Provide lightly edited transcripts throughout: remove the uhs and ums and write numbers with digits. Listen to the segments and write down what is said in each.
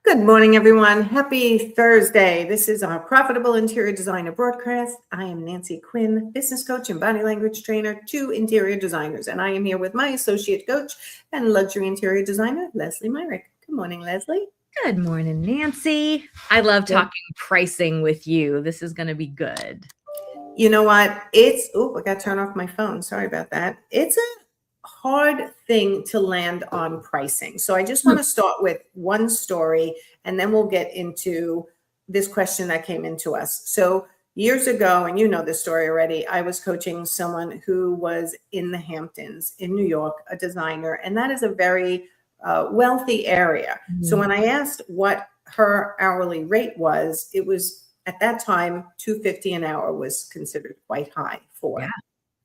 Good morning, everyone. Happy Thursday. This is our Profitable Interior Designer broadcast. I am Nancy Quinn, business coach and body language trainer to interior designers, and I am here with my associate coach and luxury interior designer, Lesley Myrick. Good morning, Lesley. Good morning, Nancy. I love talking pricing with you. This is going to be good. You know what? I got to turn off my phone. Sorry about that. It's a hard thing to land on pricing. So I just want to start with one story, and then we'll get into this question that came into us. So years ago, and you know this story already, I was coaching someone who was in the Hamptons in New York, a designer, and that is a very wealthy area. So when I asked what her hourly rate was, it was at that time, $250 an hour was considered quite high for. Yeah.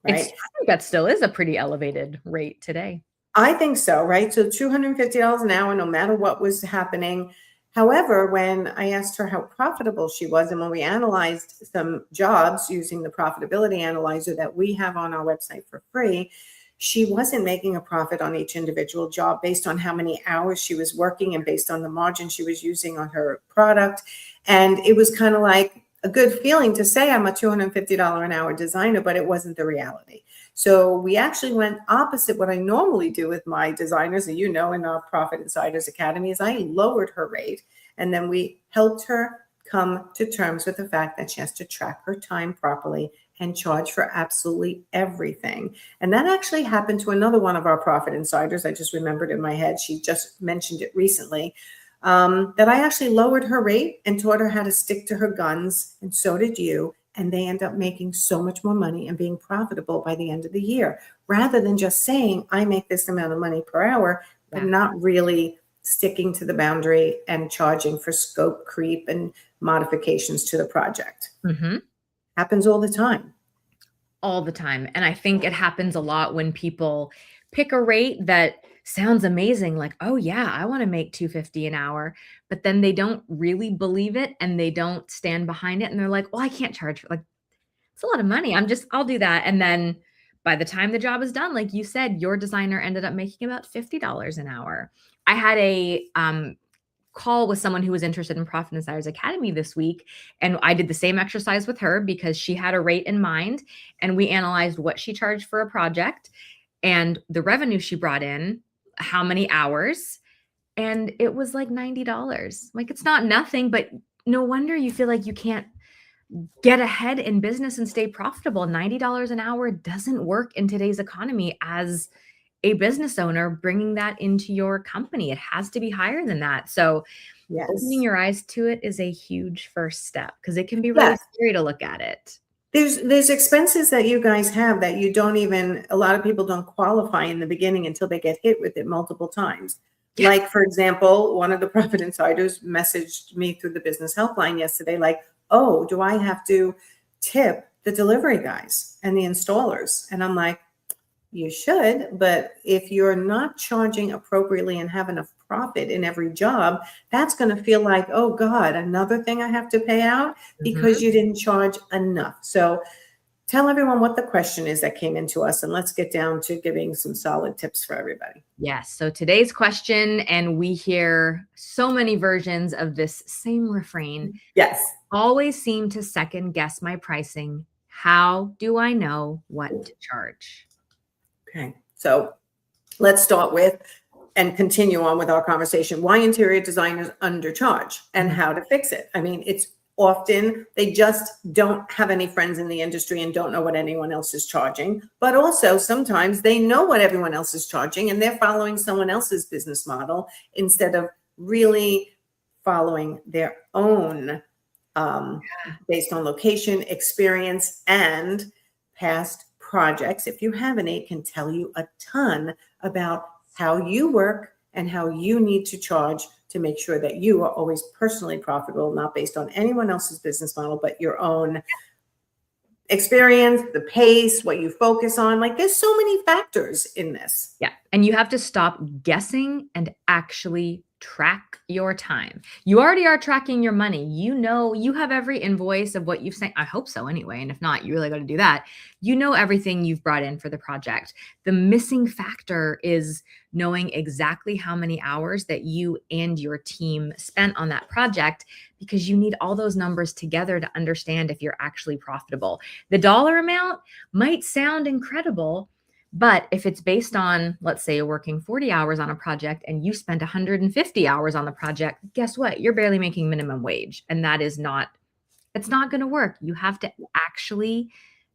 Right? I think that still is a pretty elevated rate today. I think so, right? So $250 an hour, no matter what was happening. However, when I asked her how profitable she was, and when we analyzed some jobs using the profitability analyzer that we have on our website for free, she wasn't making a profit on each individual job based on how many hours she was working and based on the margin she was using on her product. And it was kind of like a good feeling to say I'm a $250 an hour designer, but it wasn't the reality. So we actually went opposite what I normally do with my designers. And you know, in our Profit Insiders Academy, is I lowered her rate, and then we helped her come to terms with the fact that she has to track her time properly and charge for absolutely everything. And that actually happened to another one of our Profit Insiders. I just remembered in my head. She just mentioned it recently. That I actually lowered her rate and taught her how to stick to her guns, and so did you. And they end up making so much more money and being profitable by the end of the year, rather than just saying, I make this amount of money per hour, but not really sticking to the boundary and charging for scope creep and modifications to the project. Happens all the time. All the time. And I think it happens a lot when people pick a rate that sounds amazing, like, oh yeah, I want to make $250 an hour, but then they don't really believe it and they don't stand behind it. And they're like, well, I can't charge for, like, it's a lot of money. I'll do that. And then by the time the job is done, like you said, your designer ended up making about $50 an hour. I had a call with someone who was interested in Profit Insiders Academy this week. And I did the same exercise with her because she had a rate in mind, and we analyzed what she charged for a project and the revenue she brought in, how many hours, and it was like $90. Like, it's not nothing, but no wonder you feel like you can't get ahead in business and stay profitable. $90 an hour doesn't work in today's economy as a business owner bringing that into your company. It has to be higher than that. So opening your eyes to it is a huge first step, because it can be really scary to look at it. There's expenses that you guys have that you don't even, a lot of people don't qualify in the beginning until they get hit with it multiple times. Yeah. Like, for example, one of the Profit Insiders messaged me through the business helpline yesterday, like, oh, do I have to tip the delivery guys and the installers? And I'm like, you should, but if you're not charging appropriately and have enough profit in every job, that's going to feel like, oh God, another thing I have to pay out because you didn't charge enough. So tell everyone what the question is that came into us, and let's get down to giving some solid tips for everybody. Yes. So today's question, and we hear so many versions of this same refrain. Yes. Always seem to second guess my pricing. How do I know what to charge? Okay, so let's start with and continue on with our conversation. Why interior designers undercharge and how to fix it. I mean, it's often they just don't have any friends in the industry and don't know what anyone else is charging. But also sometimes they know what everyone else is charging and they're following someone else's business model instead of really following their own based on location, experience, and past projects. If you have any, it can tell you a ton about how you work and how you need to charge to make sure that you are always personally profitable, not based on anyone else's business model, but your own experience, the pace, what you focus on. Like, there's so many factors in this. Yeah. And you have to stop guessing and actually track your time. You already are tracking your money. You know, you have every invoice of what you've sent. I hope so anyway. And if not, you really got to do that. You know everything you've brought in for the project. The missing factor is knowing exactly how many hours that you and your team spent on that project, because you need all those numbers together to understand if you're actually profitable. The dollar amount might sound incredible, but if it's based on, let's say you're working 40 hours on a project and you spent 150 hours on the project, guess what? You're barely making minimum wage. And that is not, it's not going to work. You have to actually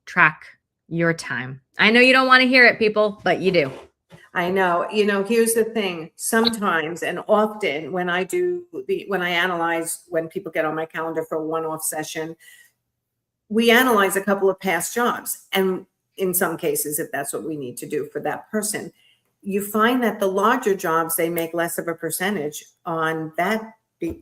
track your time. I know you don't want to hear it, people, but you do. I know. Here's the thing. Sometimes and often when I analyze, when people get on my calendar for a one-off session, we analyze a couple of past jobs. And in some cases, if that's what we need to do for that person, you find that the larger jobs, they make less of a percentage on that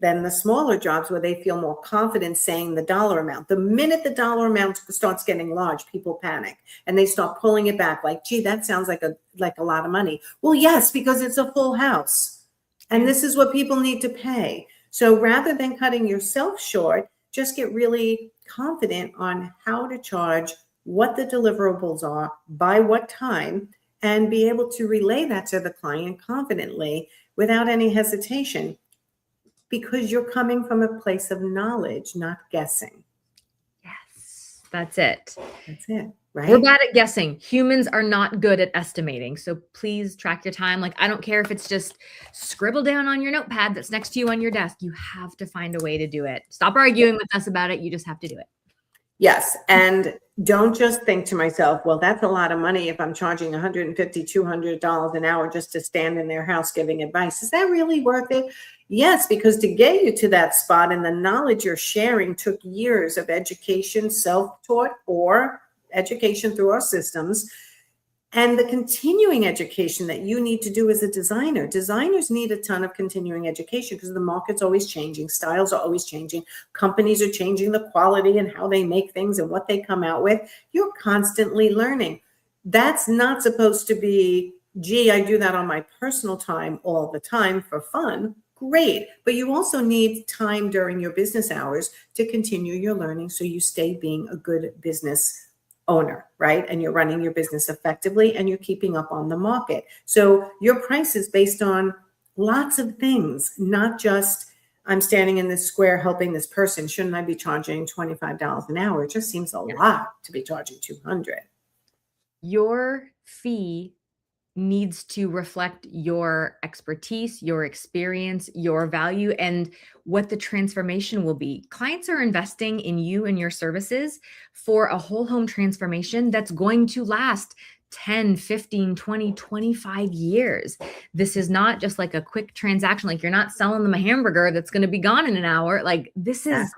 than the smaller jobs, where they feel more confident saying the dollar amount. The minute the dollar amount starts getting large, people panic and they start pulling it back like, gee, that sounds like a lot of money. Well, yes, because it's a full house and this is what people need to pay. So rather than cutting yourself short, just get really confident on how to charge, what the deliverables are, by what time, and be able to relay that to the client confidently without any hesitation, because you're coming from a place of knowledge, not guessing. Yes, that's it. That's it, right? We're bad at guessing. Humans are not good at estimating. So please track your time. Like, I don't care if it's just scribble down on your notepad that's next to you on your desk. You have to find a way to do it. Stop arguing with us about it. You just have to do it. Yes. And don't just think to myself, well, that's a lot of money if I'm charging $150, $200 an hour just to stand in their house giving advice. Is that really worth it? Yes, because to get you to that spot and the knowledge you're sharing took years of education, self-taught or education through our systems, and the continuing education that you need to do as a designer. Designers need a ton of continuing education because the market's always changing. Styles are always changing. Companies are changing the quality and how they make things and what they come out with. You're constantly learning. That's not supposed to be, gee, I do that on my personal time all the time for fun. Great. But you also need time during your business hours to continue your learning so you stay being a good business owner, right? And you're running your business effectively and you're keeping up on the market. So your price is based on lots of things, not just I'm standing in this square helping this person. Shouldn't I be charging $25 an hour? It just seems a lot to be charging $200. Your fee needs to reflect your expertise, your experience, your value, and what the transformation will be. Clients are investing in you and your services for a whole home transformation that's going to last 10, 15, 20, 25 years. This is not just like a quick transaction. Like, you're not selling them a hamburger that's going to be gone in an hour. Like, this is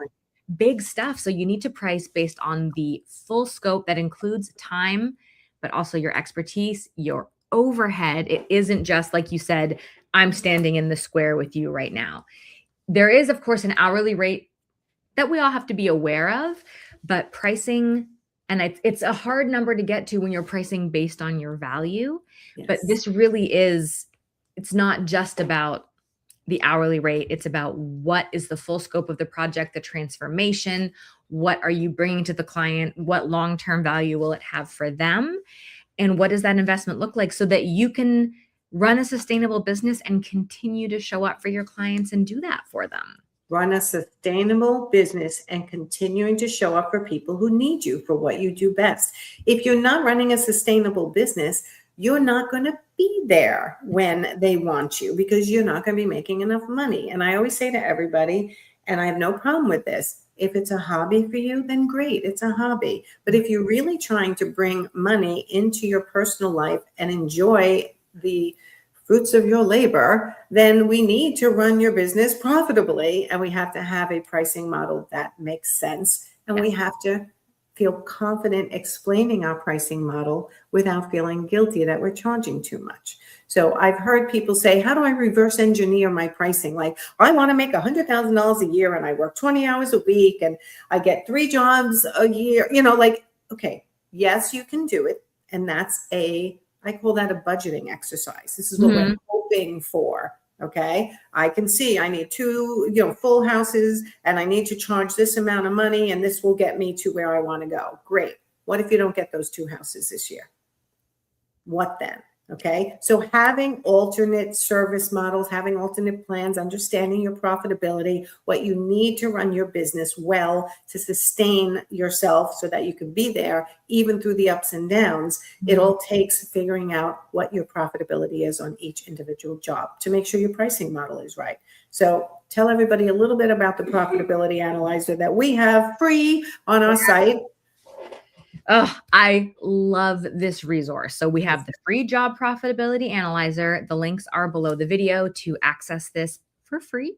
big stuff. So you need to price based on the full scope that includes time, but also your expertise, your overhead. It isn't just like you said, I'm standing in the square with you right now. There is, of course, an hourly rate that we all have to be aware of, but pricing, and it's a hard number to get to when you're pricing based on your value. Yes. But this really is, it's not just about the hourly rate. It's about what is the full scope of the project, the transformation, what are you bringing to the client, what long-term value will it have for them? And what does that investment look like so that you can run a sustainable business and continue to show up for your clients and do that for them? Run a sustainable business and continuing to show up for people who need you for what you do best. If you're not running a sustainable business, you're not going to be there when they want you because you're not going to be making enough money. And I always say to everybody, and I have no problem with this, if it's a hobby for you, then great, it's a hobby. But if you're really trying to bring money into your personal life and enjoy the fruits of your labor, then we need to run your business profitably. And we have to have a pricing model that makes sense. And we have to feel confident explaining our pricing model without feeling guilty that we're charging too much. So I've heard people say, how do I reverse engineer my pricing? Like, I want to make $100,000 a year and I work 20 hours a week and I get 3 jobs a year, okay, yes, you can do it. And that's I call that a budgeting exercise. This is what we're hoping for, Okay. I can see I need 2, full houses and I need to charge this amount of money and this will get me to where I want to go. Great. What if you don't get those 2 houses this year? What then? Okay. So having alternate service models, having alternate plans, understanding your profitability, what you need to run your business well to sustain yourself so that you can be there even through the ups and downs. It all takes figuring out what your profitability is on each individual job to make sure your pricing model is right. So tell everybody a little bit about the profitability analyzer that we have free on our site. Oh, I love this resource. So we have the free Job Profitability Analyzer. The links are below the video to access this for free.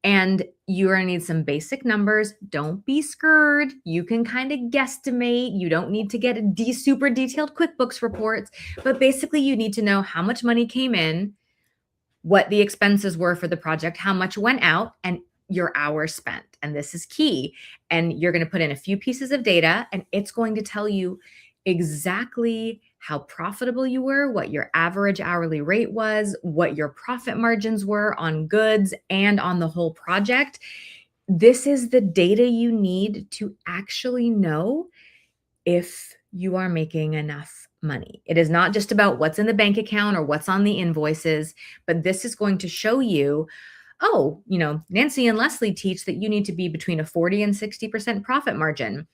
And you're going to need some basic numbers. Don't be scared. You can kind of guesstimate. You don't need to get super detailed QuickBooks reports, but basically you need to know how much money came in, what the expenses were for the project, how much went out, and your hours spent. And this is key. And you're going to put in a few pieces of data and it's going to tell you exactly how profitable you were, what your average hourly rate was, what your profit margins were on goods and on the whole project. This is the data you need to actually know if you are making enough money. It is not just about what's in the bank account or what's on the invoices, but this is going to show you, oh, Nancy and Lesley teach that you need to be between a 40 and 60% profit margin.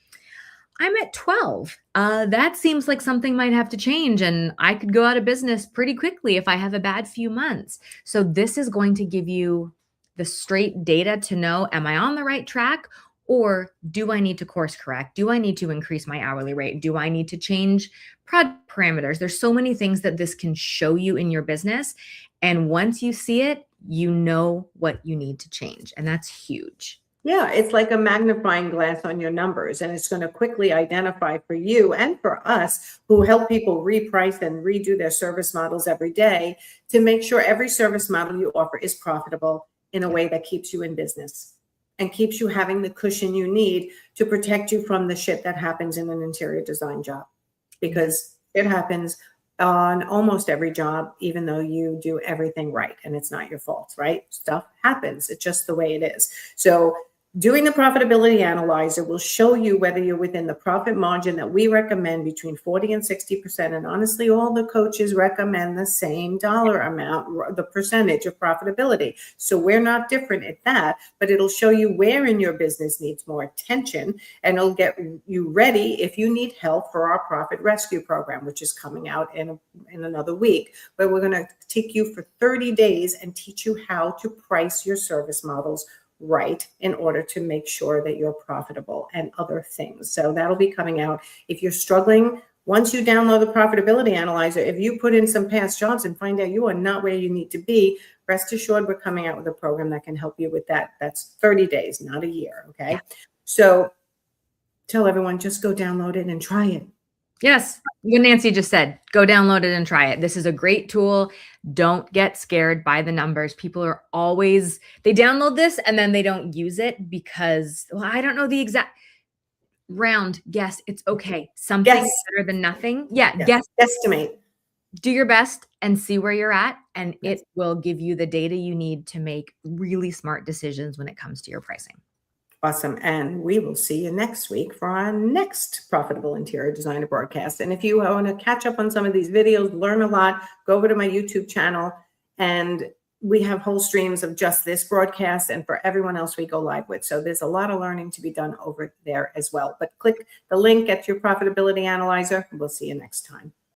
I'm at 12. That seems like something might have to change and I could go out of business pretty quickly if I have a bad few months. So this is going to give you the straight data to know, am I on the right track? Or do I need to course correct? Do I need to increase my hourly rate? Do I need to change product parameters? There's so many things that this can show you in your business. And once you see it, you know what you need to change. And that's huge. Yeah, it's like a magnifying glass on your numbers, and it's going to quickly identify for you and for us who help people reprice and redo their service models every day to make sure every service model you offer is profitable in a way that keeps you in business and keeps you having the cushion you need to protect you from the shit that happens in an interior design job, because it happens on almost every job, even though you do everything right and it's not your fault, right? Stuff happens. It's just the way it is. So doing the profitability analyzer will show you whether you're within the profit margin that we recommend between 40 and 60%. And honestly, all the coaches recommend the same dollar amount, the percentage of profitability. So we're not different at that, but it'll show you where in your business needs more attention, and it'll get you ready if you need help for our profit rescue program, which is coming out in another week, where we're going to take you for 30 days and teach you how to price your service models right in order to make sure that you're profitable and other things. So that'll be coming out. If you're struggling, once you download the profitability analyzer, if you put in some past jobs and find out you are not where you need to be, rest assured we're coming out with a program that can help you with that. That's 30 days, not a year. Okay. So tell everyone, just go download it and try it. Yes. What Nancy just said, go download it and try it. This is a great tool. Don't get scared by the numbers. People are always, they download this and then they don't use it because, well, I don't know the exact round. Guess. It's okay. Something better than nothing. Yeah. Guess. Estimate. Do your best and see where you're at. And it will give you the data you need to make really smart decisions when it comes to your pricing. Awesome. And we will see you next week for our next Profitable Interior Designer broadcast. And if you want to catch up on some of these videos, learn a lot, go over to my YouTube channel. And we have whole streams of just this broadcast and for everyone else we go live with. So there's a lot of learning to be done over there as well. But click the link, get your Profitability Analyzer, and we'll see you next time.